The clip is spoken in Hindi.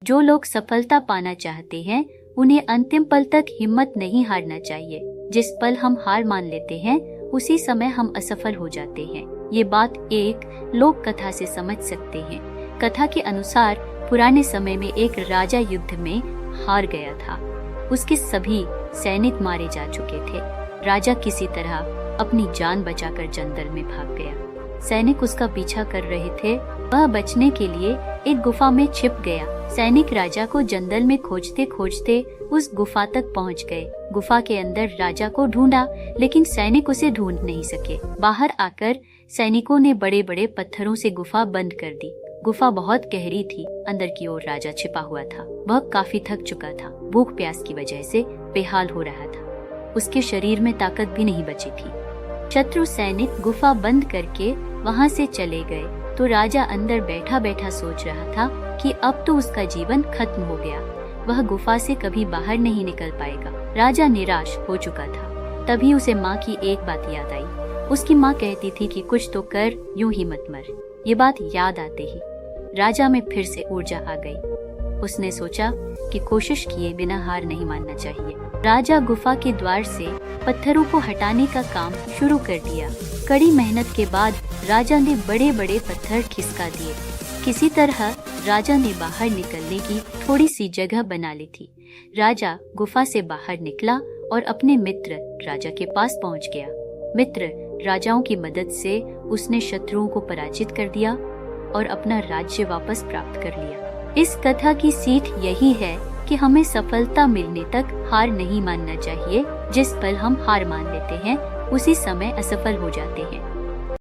जो लोग सफलता पाना चाहते हैं उन्हें अंतिम पल तक हिम्मत नहीं हारना चाहिए। जिस पल हम हार मान लेते हैं उसी समय हम असफल हो जाते हैं। ये बात एक लोक कथा से समझ सकते हैं। कथा के अनुसार पुराने समय में एक राजा युद्ध में हार गया था। उसके सभी सैनिक मारे जा चुके थे। राजा किसी तरह अपनी जान बचाकर जंगल में भाग गया। सैनिक उसका पीछा कर रहे थे। वह बचने के लिए एक गुफा में छिप गया। सैनिक राजा को जंगल में खोजते खोजते उस गुफा तक पहुंच गए। गुफा के अंदर राजा को ढूंढा, लेकिन सैनिक उसे ढूंढ नहीं सके। बाहर आकर सैनिकों ने बड़े बड़े पत्थरों से गुफा बंद कर दी। गुफा बहुत गहरी थी। अंदर की ओर राजा छिपा हुआ था। वह काफी थक चुका था। भूख प्यास की वजह से बेहाल हो रहा था। उसके शरीर में ताकत भी नहीं बची थी। शत्रु सैनिक गुफा बंद करके वहां से चले गए तो राजा अंदर बैठा बैठा सोच रहा था कि अब तो उसका जीवन खत्म हो गया। वह गुफा से कभी बाहर नहीं निकल पाएगा। राजा निराश हो चुका था। तभी उसे माँ की एक बात याद आई। उसकी माँ कहती थी कि कुछ तो कर, यूं ही मत मर। ये बात याद आते ही राजा में फिर से ऊर्जा आ गई। उसने सोचा कि कोशिश किए बिना हार नहीं मानना चाहिए। राजा गुफा के द्वार से पत्थरों को हटाने का काम शुरू कर दिया। कड़ी मेहनत के बाद राजा ने बड़े बड़े पत्थर खिसका दिए। किसी तरह राजा ने बाहर निकलने की थोड़ी सी जगह बना ली थी। राजा गुफा से बाहर निकला और अपने मित्र राजा के पास पहुंच गया। मित्र राजाओं की मदद से उसने शत्रुओं को पराजित कर दिया और अपना राज्य वापस प्राप्त कर लिया। इस कथा की सीख यही है कि हमें सफलता मिलने तक हार नहीं मानना चाहिए। जिस पल हम हार मान लेते हैं उसी समय असफल हो जाते हैं।